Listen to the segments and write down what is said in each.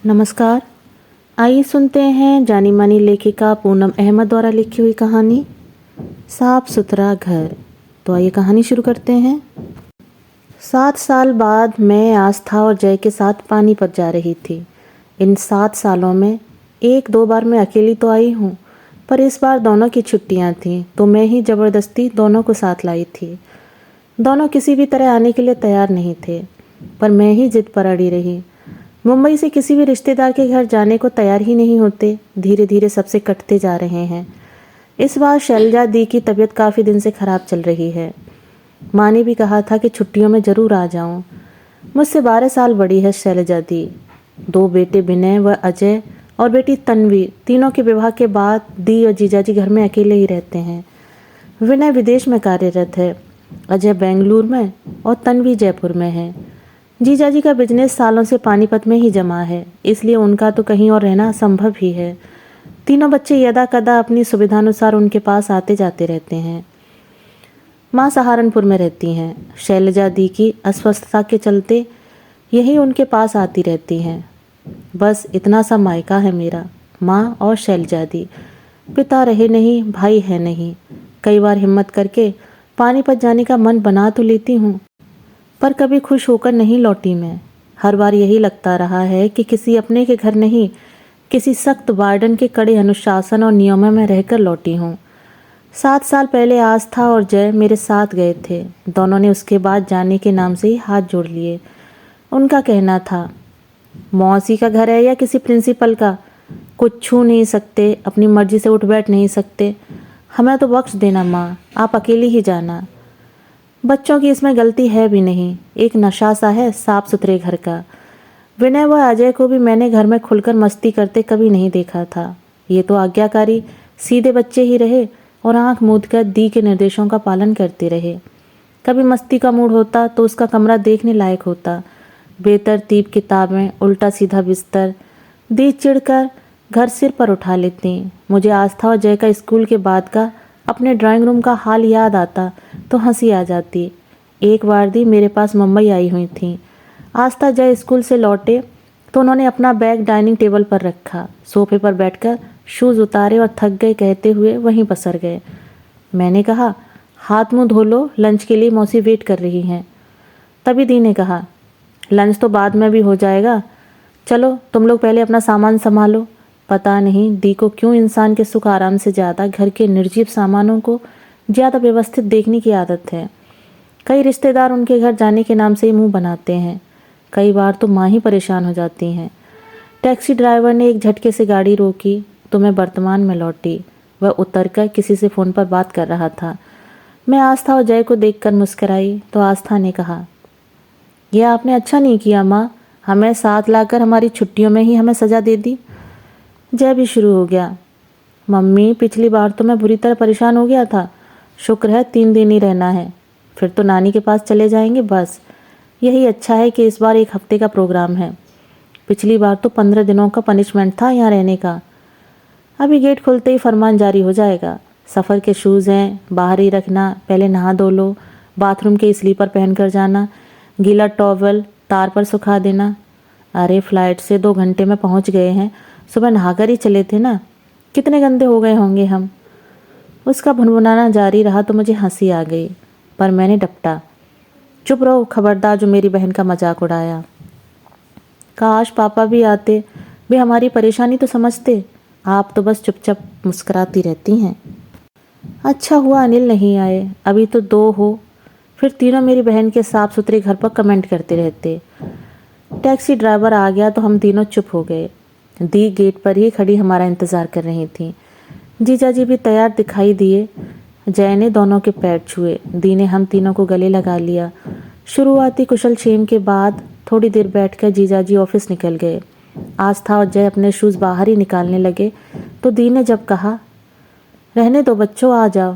नमस्कार। आइए सुनते हैं जानी मानी लेखिका पूनम अहमद द्वारा लिखी हुई कहानी साफ सुथरा घर। तो आइए कहानी शुरू करते हैं। 7 साल बाद मैं आस्था और जय के साथ पानीपत जा रही थी। इन 7 सालों में 1-2 बार मैं अकेली तो आई हूँ, पर इस बार दोनों की छुट्टियाँ थीं तो मैं ही ज़बरदस्ती दोनों को साथ लाई थी। दोनों किसी भी तरह आने के लिए तैयार नहीं थे, पर मैं ही जिद पर अड़ी रही। मुंबई से किसी भी रिश्तेदार के घर जाने को तैयार ही नहीं होते। धीरे धीरे सबसे कटते जा रहे हैं। इस बार शैलजा दी की तबीयत काफ़ी दिन से ख़राब चल रही है। माँ ने भी कहा था कि छुट्टियों में ज़रूर आ जाऊँ। मुझसे 12 साल बड़ी है शैलजा दी। 2 बेटे विनय व अजय और बेटी तन्वी। तीनों के विवाह के बाद दी और जीजाजी घर में अकेले ही रहते हैं। विनय विदेश में कार्यरत है, अजय बेंगलुरु में और तन्वी जयपुर में है। जीजाजी का बिजनेस सालों से पानीपत में ही जमा है, इसलिए उनका तो कहीं और रहना असंभव ही है। तीनों बच्चे यदा कदा अपनी सुविधानुसार उनके पास आते जाते रहते हैं। माँ सहारनपुर में रहती हैं। शैलजा दी की अस्वस्थता के चलते यही उनके पास आती रहती हैं। बस इतना सा मायका है मेरा, माँ और शैलजा दी। पिता रहे नहीं, भाई है नहीं। कई बार हिम्मत करके पानीपत जाने का मन बना तो लेती हूँ, पर कभी खुश होकर नहीं लौटी मैं। हर बार यही लगता रहा है कि किसी अपने के घर नहीं, किसी सख्त वार्डन के कड़े अनुशासन और नियमों में रहकर लौटी हूँ। 7 साल पहले आस्था और जय मेरे साथ गए थे। दोनों ने उसके बाद जाने के नाम से ही हाथ जोड़ लिए। उनका कहना था, मौसी का घर है या किसी प्रिंसिपल का, कुछ छू नहीं सकते, अपनी मर्जी से उठ बैठ नहीं सकते। हमें तो बख्श देना माँ, आप अकेली ही जाना। बच्चों की इसमें गलती है भी नहीं। एक नशा सा है साफ सुथरे घर का। विनय व अजय को भी मैंने घर में खुलकर मस्ती करते कभी नहीं देखा था। ये तो आज्ञाकारी सीधे बच्चे ही रहे और आंख मूंदकर दी के निर्देशों का पालन करते रहे। कभी मस्ती का मूड होता तो उसका कमरा देखने लायक होता। बेतरतीब किताबें, उल्टा सीधा बिस्तर। दी चिढ़कर घर सिर पर उठा लेती। मुझे आस्था और जय का स्कूल के बाद का अपने ड्राइंग रूम का हाल याद आता तो हंसी आ जाती। एक बार दी मेरे पास मुंबई आई हुई थी। आस्था जय स्कूल से लौटे तो उन्होंने अपना बैग डाइनिंग टेबल पर रखा। सोफे पर बैठकर शूज़ उतारे और थक गए कहते हुए वहीं पसर गए। मैंने कहा, हाथ मुंह धो लो, लंच के लिए मौसी वेट कर रही हैं। तभी दी ने कहा, लंच तो बाद में भी हो जाएगा, चलो तुम लोग पहले अपना सामान संभालो। पता नहीं दी को क्यों इंसान के सुख आराम से ज़्यादा घर के निर्जीव सामानों को ज़्यादा व्यवस्थित देखने की आदत है। कई रिश्तेदार उनके घर जाने के नाम से ही मुंह बनाते हैं। कई बार तो माँ ही परेशान हो जाती हैं। टैक्सी ड्राइवर ने एक झटके से गाड़ी रोकी तो मैं वर्तमान में लौटी। वह उतरकर किसी से फ़ोन पर बात कर रहा था। मैं आस्था और जय को देखकर मुस्कराई तो आस्था ने कहा, यह आपने अच्छा नहीं किया माँ, हमें साथ लाकर हमारी छुट्टियों में ही हमें सज़ा दे दी। जय भी शुरू हो गया, मम्मी पिछली बार तो मैं बुरी तरह परेशान हो गया था, शुक्र है 3 दिन ही रहना है, फिर तो नानी के पास चले जाएंगे। बस यही अच्छा है कि इस बार 1 हफ्ते का प्रोग्राम है। पिछली बार तो 15 दिनों का पनिशमेंट था यहाँ रहने का। अभी गेट खुलते ही फरमान जारी हो जाएगा। सफ़र के शूज़ हैं, बाहर ही रखना, पहले नहा धो लो, बाथरूम के स्लीपर पहन कर जाना, गीला टॉवल तार पर सुखा देना। अरे फ्लाइट से 2 घंटे में पहुँच गए हैं, सुबह नहाकर ही चले थे ना, कितने गंदे हो गए होंगे हम। उसका भुनभुनाना जारी रहा तो मुझे हंसी आ गई, पर मैंने डपटा, चुप रहो खबरदार जो मेरी बहन का मजाक उड़ाया। काश पापा भी आते, वे हमारी परेशानी तो समझते, आप तो बस चुपचाप मुस्कुराती रहती हैं। अच्छा हुआ अनिल नहीं आए, अभी तो 2 हो, फिर तीनों मेरी बहन के साफ सुथरे घर पर कमेंट करते रहते। टैक्सी ड्राइवर आ गया तो हम तीनों चुप हो गए। दी गेट पर ही खड़ी हमारा इंतज़ार कर रही थी। जीजाजी भी तैयार दिखाई दिए। जय ने दोनों के पैर छुए। दी ने हम तीनों को गले लगा लिया। शुरुआती कुशल क्षेम के बाद थोड़ी देर बैठकर जीजाजी ऑफिस निकल गए। आस्था और जय अपने शूज़ बाहर ही निकालने लगे तो दी ने जब कहा, रहने दो बच्चों, आ जाओ,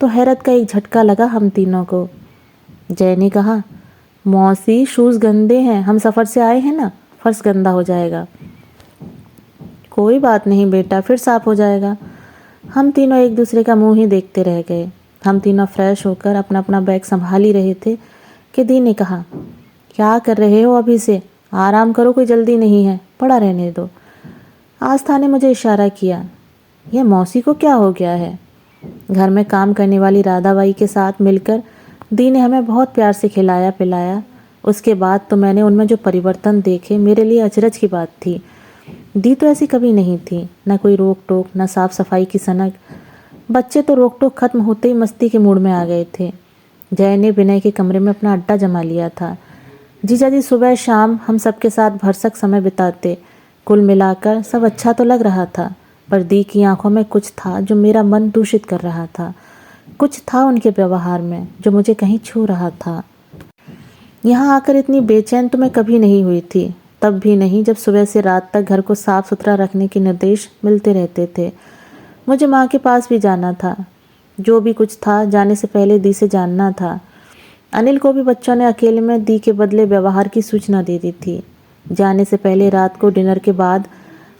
तो हैरत का एक झटका लगा हम तीनों को। जय ने कहा, मौसी शूज़ गंदे हैं, हम सफ़र से आए हैं ना, फर्श गंदा हो जाएगा। कोई बात नहीं बेटा, फिर साफ हो जाएगा। हम तीनों एक दूसरे का मुंह ही देखते रह गए। हम तीनों फ्रेश होकर अपना अपना बैग संभाल ही रहे थे कि दी ने कहा, क्या कर रहे हो अभी से, आराम करो, कोई जल्दी नहीं है, पड़ा रहने दो। आस्था ने मुझे इशारा किया। यह मौसी को क्या हो गया है? घर में काम करने वाली राधाबाई के साथ मिलकर दी ने हमें बहुत प्यार से खिलाया पिलाया। उसके बाद तो मैंने उनमें जो परिवर्तन देखे, मेरे लिए अचरज की बात थी। दी तो ऐसी कभी नहीं थी, न कोई रोक टोक, न साफ सफाई की सनक। बच्चे तो रोक टोक खत्म होते ही मस्ती के मूड में आ गए थे। जय ने विनय के कमरे में अपना अड्डा जमा लिया था। जीजा जी सुबह शाम हम सबके साथ भरसक समय बिताते। कुल मिलाकर सब अच्छा तो लग रहा था, पर दी की आंखों में कुछ था जो मेरा मन दूषित कर रहा था। कुछ था उनके व्यवहार में जो मुझे कहीं छू रहा था। यहाँ आकर इतनी बेचैन तो मैं कभी नहीं हुई थी, तब भी नहीं जब सुबह से रात तक घर को साफ सुथरा रखने के निर्देश मिलते रहते थे। मुझे माँ के पास भी जाना था। जो भी कुछ था जाने से पहले दी से जानना था। अनिल को भी बच्चों ने अकेले में दी के बदले व्यवहार की सूचना दे दी थी। जाने से पहले रात को डिनर के बाद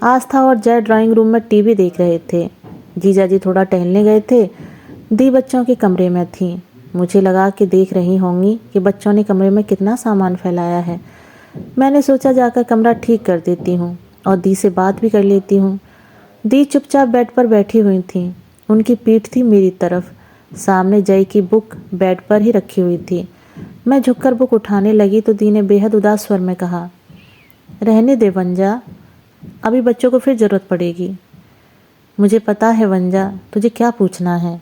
आस्था और जय ड्राइंग रूम में टीवी देख रहे थे। जीजा जी थोड़ा टहलने गए थे। दी बच्चों के कमरे में थी। मुझे लगा कि देख रही होंगी कि बच्चों ने कमरे में कितना सामान फैलाया है। मैंने सोचा जाकर कमरा ठीक कर देती हूँ और दी से बात भी कर लेती हूँ। दी चुपचाप बेड पर बैठी हुई थी। उनकी पीठ थी मेरी तरफ। सामने जय की बुक बेड पर ही रखी हुई थी। मैं झुककर बुक उठाने लगी तो दी ने बेहद उदास स्वर में कहा, रहने दे वंजा, अभी बच्चों को फिर ज़रूरत पड़ेगी। मुझे पता है वंजा, तुझे क्या पूछना है।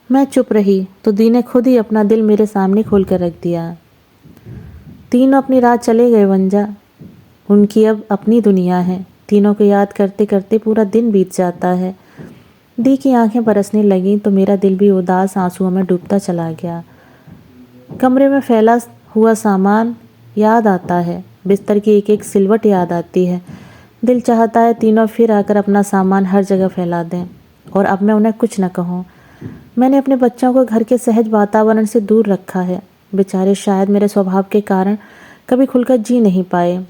मैं चुप रही तो दी ने खुद ही अपना दिल मेरे सामने खोल कर रख दिया। तीनों अपनी राह चले गए वंजा। उनकी अब अपनी दुनिया है। तीनों को याद करते करते पूरा दिन बीत जाता है। दी की आंखें बरसने लगीं तो मेरा दिल भी उदास आंसुओं में डूबता चला गया। कमरे में फैला हुआ सामान याद आता है। बिस्तर की एक एक सिलवट याद आती है। दिल चाहता है तीनों फिर आकर अपना सामान हर जगह फैला दें और अब मैं उन्हें कुछ न कहूँ। मैंने अपने बच्चों को घर के सहज वातावरण से दूर रखा है। बेचारे शायद मेरे स्वभाव के कारण कभी खुलकर जी नहीं पाए।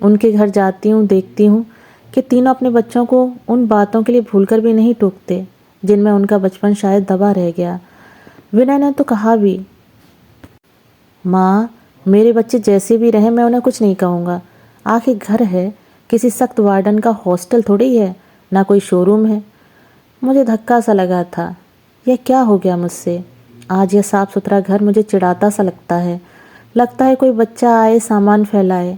उनके घर जाती हूँ, देखती हूँ कि तीनों अपने बच्चों को उन बातों के लिए भूलकर भी नहीं टोकते जिनमें उनका बचपन शायद दबा रह गया। विनय ने तो कहा भी, माँ मेरे बच्चे जैसे भी रहें मैं उन्हें कुछ नहीं कहूँगा। आखिर घर है, किसी सख्त वार्डन का हॉस्टल थोड़ी है, ना कोई शोरूम है। मुझे धक्का सा लगा था। यह क्या हो गया मुझसे? आज यह साफ सुथरा घर मुझे चिढ़ाता सा लगता है। लगता है कोई बच्चा आए, सामान फैलाए,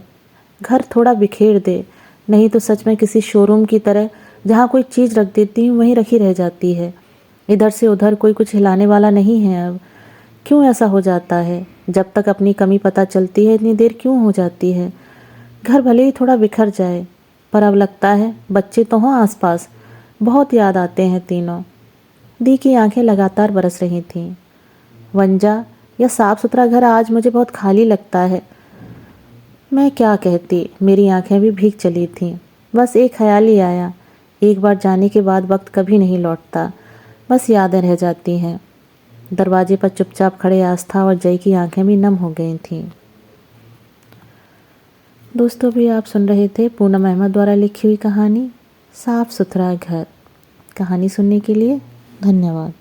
घर थोड़ा बिखेर दे, नहीं तो सच में किसी शोरूम की तरह जहाँ कोई चीज़ रख देती हूँ वहीं रखी रह जाती है। इधर से उधर कोई कुछ हिलाने वाला नहीं है। अब क्यों ऐसा हो जाता है? जब तक अपनी कमी पता चलती है इतनी देर क्यों हो जाती है? घर भले ही थोड़ा बिखर जाए, पर अब लगता है बच्चे तो हों आसपास। बहुत याद आते हैं तीनों। दी की आंखें लगातार बरस रही थीं। वंजा, यह साफ सुथरा घर आज मुझे बहुत खाली लगता है। मैं क्या कहती, मेरी आंखें भी भीग चली थीं। बस एक ख्याल ही आया, एक बार जाने के बाद वक्त कभी नहीं लौटता, बस यादें रह जाती हैं। दरवाजे पर चुपचाप खड़े आस्था और जय की आंखें भी नम हो गई थीं। दोस्तों भी आप सुन रहे थे पूनम अहमद द्वारा लिखी हुई कहानी साफ सुथरा घर। कहानी सुनने के लिए धन्यवाद।